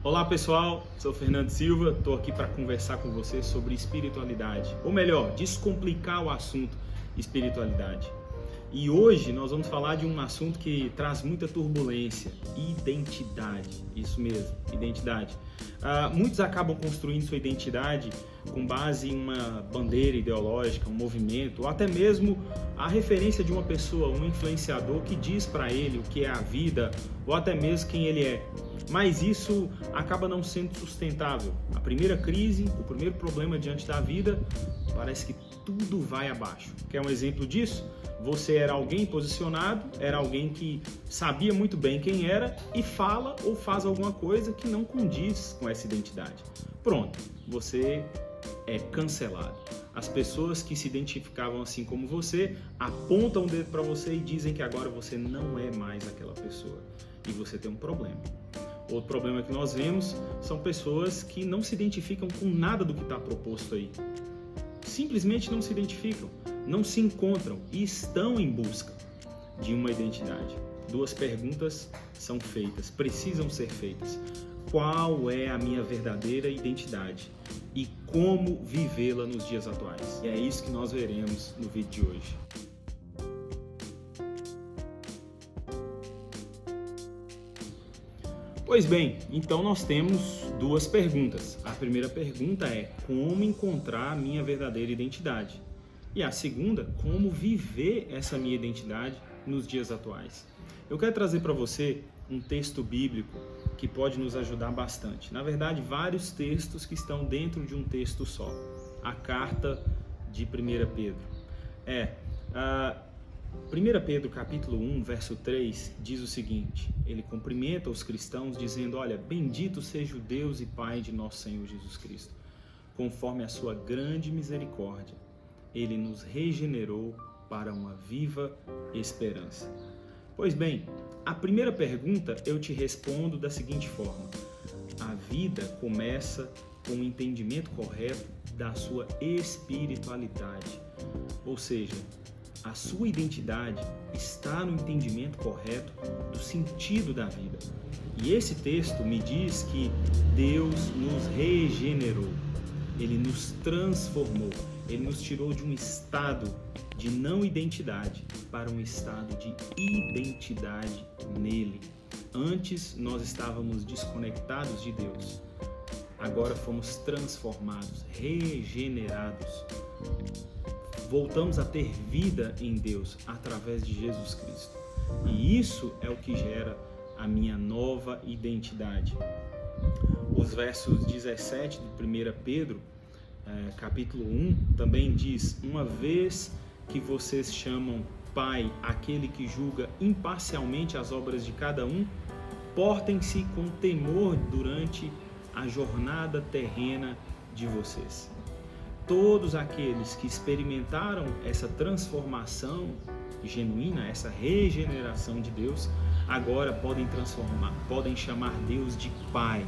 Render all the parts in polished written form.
Olá pessoal, sou Fernando Silva, estou aqui para conversar com você sobre espiritualidade, ou melhor, descomplicar o assunto espiritualidade. E hoje nós vamos falar de um assunto que traz muita turbulência, identidade, isso mesmo, identidade. Muitos acabam construindo sua identidade com base em uma bandeira ideológica, um movimento, ou até mesmo a referência de uma pessoa, um influenciador que diz para ele o que é a vida, ou até mesmo quem ele é. Mas isso acaba não sendo sustentável. A primeira crise, o primeiro problema diante da vida, parece que tudo vai abaixo. Quer um exemplo disso? Você era alguém posicionado, era alguém que sabia muito bem quem era e fala ou faz alguma coisa que não condiz com essa identidade. Pronto, você é cancelado. As pessoas que se identificavam assim como você apontam o dedo para você e dizem que agora você não é mais aquela pessoa e você tem um problema. Outro problema que nós vemos são pessoas que não se identificam com nada do que está proposto aí. Simplesmente não se identificam, não se encontram e estão em busca de uma identidade. Duas perguntas são feitas, precisam ser feitas. Qual é a minha verdadeira identidade e como vivê-la nos dias atuais? E é isso que nós veremos no vídeo de hoje. Pois bem, então nós temos duas perguntas. A primeira pergunta é como encontrar a minha verdadeira identidade? E a segunda, como viver essa minha identidade nos dias atuais? Eu quero trazer para você um texto bíblico que pode nos ajudar bastante. Na verdade, vários textos que estão dentro de um texto só. A carta de 1 Pedro. 1 Pedro capítulo 1, verso 3, diz o seguinte: ele cumprimenta os cristãos dizendo: olha, bendito seja o Deus e Pai de nosso Senhor Jesus Cristo. Conforme a sua grande misericórdia, ele nos regenerou para uma viva esperança. Pois bem, a primeira pergunta eu te respondo da seguinte forma: a vida começa com o entendimento correto da sua espiritualidade, ou seja, a sua identidade está no entendimento correto do sentido da vida. E esse texto me diz que Deus nos regenerou, Ele nos transformou, Ele nos tirou de um estado de não identidade para um estado de identidade nele. Antes nós estávamos desconectados de Deus, agora fomos transformados, regenerados. Voltamos a ter vida em Deus através de Jesus Cristo. E isso é o que gera a minha nova identidade. Os versos 17 de 1 Pedro, capítulo 1, também diz: uma vez que vocês chamam Pai aquele que julga imparcialmente as obras de cada um, portem-se com temor durante a jornada terrena de vocês. Todos aqueles que experimentaram essa transformação genuína, essa regeneração de Deus, agora podem chamar Deus de Pai.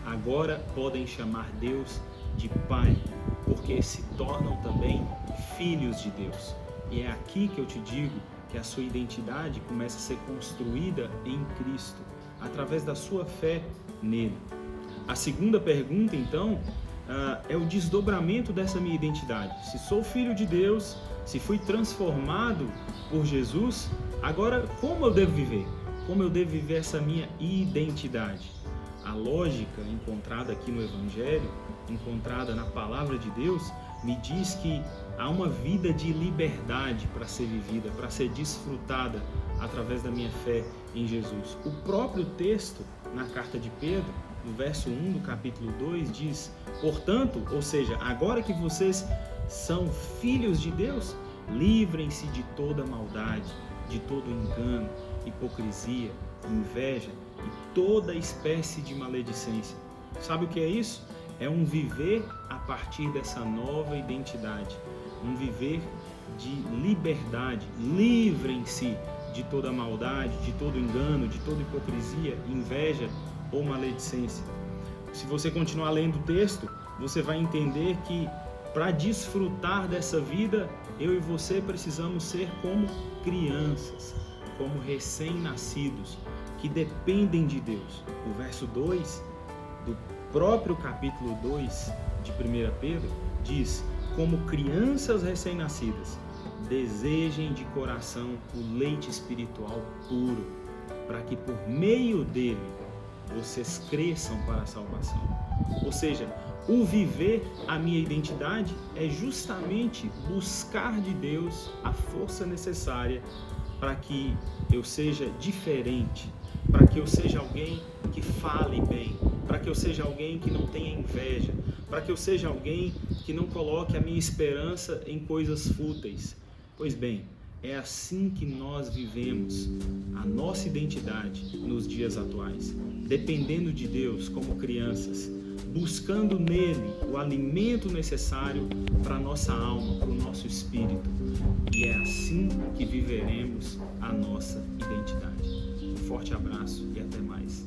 Agora podem chamar Deus de Pai, porque se tornam também filhos de Deus. E é aqui que eu te digo que a sua identidade começa a ser construída em Cristo, através da sua fé nele. A segunda pergunta, então, é o desdobramento dessa minha identidade. Se sou filho de Deus, se fui transformado por Jesus, agora como eu devo viver? Como eu devo viver essa minha identidade? A lógica encontrada aqui no Evangelho, encontrada na Palavra de Deus, me diz que há uma vida de liberdade para ser vivida, para ser desfrutada através da minha fé em Jesus. O próprio texto na carta de Pedro, no verso 1 do capítulo 2, diz: portanto, ou seja, agora que vocês são filhos de Deus, livrem-se de toda maldade, de todo engano, hipocrisia, inveja e toda espécie de maledicência. Sabe o que é isso? É um viver a partir dessa nova identidade, um viver de liberdade. Livrem-se de toda maldade, de todo engano, de toda hipocrisia, inveja ou maledicência. Se você continuar lendo o texto, você vai entender que para desfrutar dessa vida, eu e você precisamos ser como crianças, como recém-nascidos, que dependem de Deus. O verso 2 do próprio capítulo 2 de 1 Pedro, diz: como crianças recém-nascidas, desejem de coração o leite espiritual puro, para que por meio dele vocês cresçam para a salvação. Ou seja, o viver a minha identidade é justamente buscar de Deus a força necessária para que eu seja diferente, para que eu seja alguém que fale bem, para que eu seja alguém que não tenha inveja, para que eu seja alguém que não coloque a minha esperança em coisas fúteis. Pois bem, é assim que nós vivemos a nossa identidade nos dias atuais, dependendo de Deus como crianças, buscando nele o alimento necessário para a nossa alma, para o nosso espírito. E é assim que viveremos a nossa identidade. Um forte abraço e até mais.